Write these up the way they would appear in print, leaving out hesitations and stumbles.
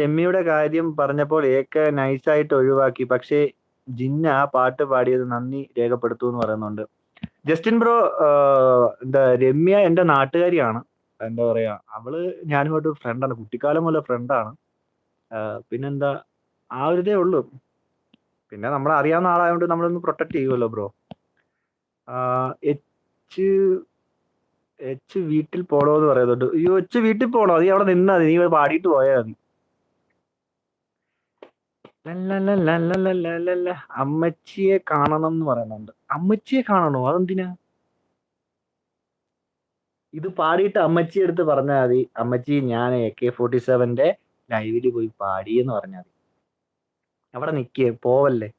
ഷെമ്മിയുടെ കാര്യം പറഞ്ഞപ്പോൾ ഏക്കെ നൈസായിട്ട് ഒഴിവാക്കി. പക്ഷേ ജിന്ന ആ പാട്ട് പാടിയത് നന്ദി രേഖപ്പെടുത്തു എന്ന് പറയുന്നുണ്ട്. ജസ്റ്റിൻ ബ്രോ, എന്താ രമ്യ എന്റെ നാട്ടുകാരിയാണ്. എന്താ പറയാ, അവള് ഞാനുമായിട്ട് ഫ്രണ്ടാണ്, കുട്ടിക്കാലം മുതലേ ഫ്രണ്ടാണ്. പിന്നെന്താ, ആ ഒരു ഇതേ ഉള്ളൂ. പിന്നെ നമ്മളെ അറിയാവുന്ന ആളായതുകൊണ്ട് നമ്മളൊന്ന് പ്രൊട്ടക്ട് ചെയ്യുമല്ലോ ബ്രോ. എച്ച് എച്ച് വീട്ടിൽ പോണോന്ന് പറയുന്നുണ്ട്. അയ്യോ, എച്ച് വീട്ടിൽ പോണോ? നീ അവിടെ നിന്നാ മതി, നീ പാടിയിട്ട് പോയാ മതി. ലല്ലല്ലല്ലല്ലല്ലല്ലല്ല. അമ്മച്ചിയെ കാണണം എന്ന് പറയുന്നുണ്ട്. അമ്മച്ചിയെ കാണണോ? അതെന്തിനാ? ഇത് പാടിയിട്ട് അമ്മച്ചിയെ അടുത്ത് പറഞ്ഞാൽ മതി, അമ്മച്ചി ഞാൻ AK47 ലൈവില് പോയി പാടി എന്ന് പറഞ്ഞാൽ മതി. അവിടെ നിക്കേ, പോവല്ലേ.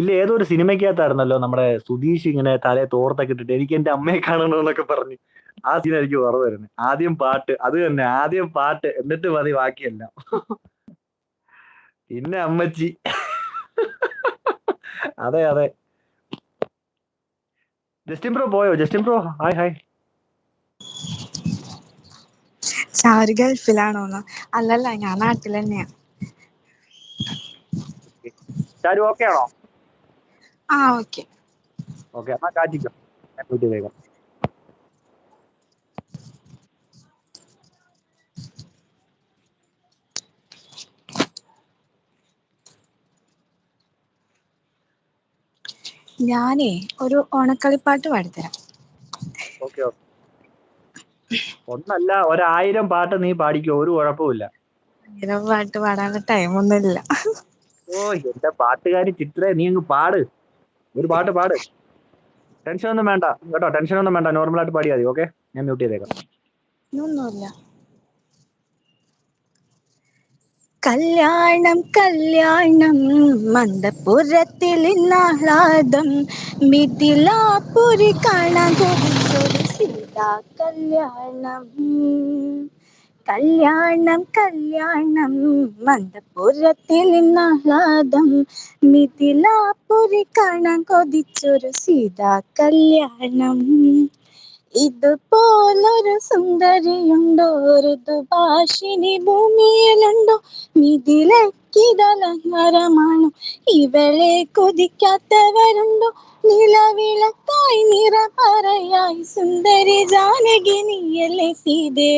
ഇല്ല, ഏതോ ഒരു സിനിമയ്ക്കകത്തായിരുന്നല്ലോ നമ്മുടെ സുധീഷ് ഇങ്ങനെ തലയെ തോർത്തൊക്കെ ഇട്ടിട്ട് എനിക്ക് എന്റെ അമ്മയെ കാണണമെന്നൊക്കെ പറഞ്ഞ്, ആ സീനായിരിക്കും ഓർമ്മ വരുന്നത്. ആദ്യം പാട്ട്, അത് തന്നെ, ആദ്യം പാട്ട്, എന്നിട്ട് മതി ബാക്കിയെല്ലാം. പിന്നെ അമ്മച്ചി. അതെ അതെ. ജസ്റ്റിൻ ബ്രോ പോയോ? Justin bro hi hi. Charu ഗൾഫിലാണോന്ന്? അല്ലല്ല, ഞാൻ നാട്ടിൽ തന്നെയാ. ചാരു ഓക്കെ ആണോ? ഓക്കെ. ഓക്കെ, എന്നാ കാറ്റിക്കോ, ഞാൻ വീട്ടിൽ വേഗം. ഞാനേ ഒരു ഓണക്കളിപ്പാട്ട് പാടിത്തരാം. Okay okay. ഒന്നല്ല 1000 പാട്ട് നീ പാടിക്കോ, ഒരു കുഴപ്പമില്ല. ഇങ്ങനെ പാട്ട് പാടാനുള്ള ടൈമൊന്നുമില്ല. ഓ എന്റെ പാട്ടുകാരി ചിത്രേ, നീ അങ്ങ് പാട്, ഒരു പാട്ട് പാട്. ടെൻഷൻ ഒന്നും വേണ്ട കേട്ടോ, ടെൻഷൻ ഒന്നും വേണ്ട, നോർമലായിട്ട് പാടിയാൽ മതി. ഓക്കെ, ഞാൻ മ്യൂട്ട് ചെയ്തേക്കാം. ഒന്നുമില്ല. കല്യാണം കല്യാണം മന്ദപുരത്തിൽ ഇന്നാഹ്ലാദം, മിഥിലാപുരി കാണാൻ കൊതിച്ചൊരു സീതാ കല്യാണം. കല്യാണം കല്യാണം മന്ദപുരത്തിൽ ഇന്നാഹ്ലാദം, മിഥിലാപുരി കാണാൻ കൊതിച്ചൊരു സീതാ കല്യാണം. ഇതുപോലൊരു സുന്ദരിയുണ്ടോ, ഋതുഭാഷിണി ഭൂമിയിലുണ്ടോ, മിഥിലക്കിതലഹരമാണോ, ഇവളെ കൊതിക്കാത്തവരുണ്ടോ, നിലവിളക്കായി നിറപറയായി സുന്ദരി ജാനകി നീയല്ലേ സീതേ.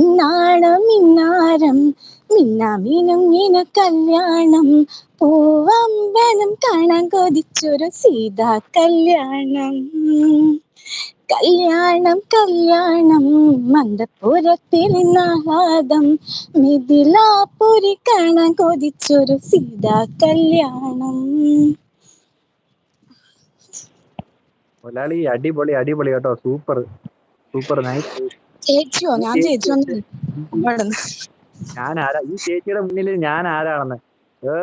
ഇന്നാണം ഇന്നാരം മിന്നാമിനുങ്ങിന കല്യാണം, പൂവമ്പനം കാണാൻ കൊതിച്ചൊരു സീതാ കല്യാണം. കല്യാണം കല്യാണം മന്ദപുരത്തിൽ ഇന്നാഹ്ലാദം, മിഥിലാപുരി കാണാൻ കൊതിച്ചൊരു സീതാ കല്യാണം. മൊലാളി അടിപൊളി അടിപൊളി കേട്ടോ, സൂപ്പർ സൂപ്പർ, നൈസ്. ചേച്ചിയോ? ഈ ഞാൻ ചേച്ചി ചേച്ചിയൊന്നും പാടുന്നു. ഞാൻ ആരാ ഈ ചേച്ചിയുടെ മുന്നിൽ, ഞാൻ ആരാണെന്ന്? ഏ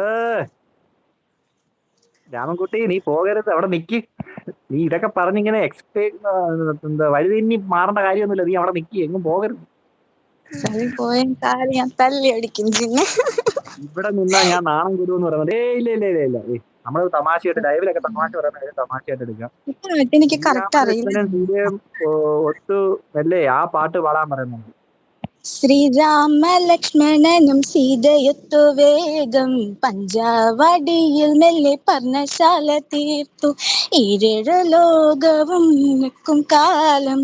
രാമൻകുട്ടി, നീ പോകരുത്, അവിടെ നിക്ക്. നീ ഇതൊക്കെ പറഞ്ഞിങ്ങനെ എന്താ വഴുതിന്നി മാറേണ്ട കാര്യമൊന്നുമില്ല, നീ അവിടെ നിക്ക്, എങ്ങും പോകരുത്. പോയ കാര്യം ഞാൻ തല്ലി അടിക്കും പിന്നെ. ഇവിടെ നിന്നാ ഞാൻ നാണം കുരുവെന്ന് പറയുന്നത്. ഇല്ല ഇല്ല ഇല്ല ഇല്ല. നമ്മൾ തമാശയായിട്ട് ലൈവിലൊക്കെ തമാശ പറയുന്ന കാര്യം തമാശയായിട്ട് എടുക്കാം. എനിക്ക് കറക്റ്റ് അറിയില്ല. ശ്രീരാമകൃഷ്ണനും സീതയും ഒത്തു അല്ലേ ആ പാട്ട് പാടാൻ പറയുന്നുണ്ട്. ശ്രീരാമ ലക്ഷ്മണനും സീതയൊത്തു വേഗം, പഞ്ചവടിയിൽ മെല്ലെ പർണശാല തീർത്തു, ഈരേഴ് ലോകവും നിൽക്കും കാലം.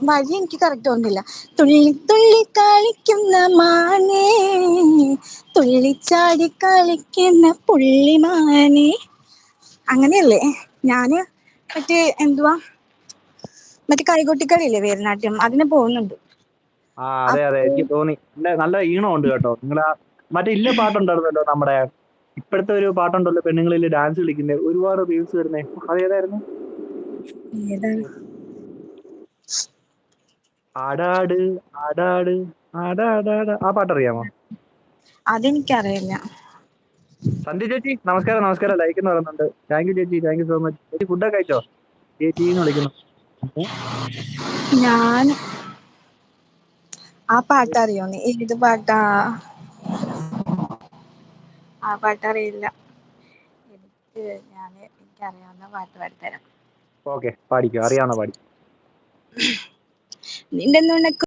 വഴി എനിക്ക് കറക്റ്റ് ഓർമ്മയില്ല. തുള്ളി തുള്ളി കളിക്കുന്ന മാനേ, തുള്ളിച്ചാടി കളിക്കുന്ന പുള്ളിമാനെ. അങ്ങനെയല്ലേ? ഞാന് മറ്റേ എന്തുവാ, മറ്റേ കൈകൊട്ടിക്കളിയില്ലേ, വേരനാട്യം, അതിന് പോകുന്നുണ്ട്. അതെ അതെ, എനിക്ക് തോന്നി. നല്ല ഈണം ഉണ്ട് കേട്ടോ. നിങ്ങൾ മറ്റേ ഇല്ല പാട്ടുണ്ടായിരുന്നല്ലോ നമ്മുടെ, ഇപ്പോഴത്തെ ഒരു പാട്ടുണ്ടല്ലോ പെണ്ണുങ്ങളിൽ ഡാൻസ് കളിക്കുന്ന ഒരുപാട് റീൽസ് വരുന്നേ, അതേതായിരുന്നു? ആടാട് ആടാട് ആടാടാട്, ആ പാട്ടറിയാമോ? അതെനിക്കറിയില്ല. സന്ധ്യ ചേച്ചി നമസ്കാരം, നമസ്കാരം. ലൈക്ക് എന്ന് പറയുന്നുണ്ട്. താങ്ക് യു ചേച്ചി, താങ്ക് യു സോ മച്ച്. ചേച്ചി ഫുഡൊക്കെ കഴിച്ചോ? ചേച്ചി എന്ന് വിളിക്കുന്നു. ഞാൻ ആ പാട്ട് അറിയോന്ന്? ഏത് പാട്ടാ? ആ പാട്ടറിയില്ല എനിക്ക്. എനിക്കറിയാവുന്ന പാട്ട് പാടിത്തരാം. ഓക്കെ, പാടിക്കോ, അറിയാവുന്ന പാടി. നിന്റെ നുണക്കു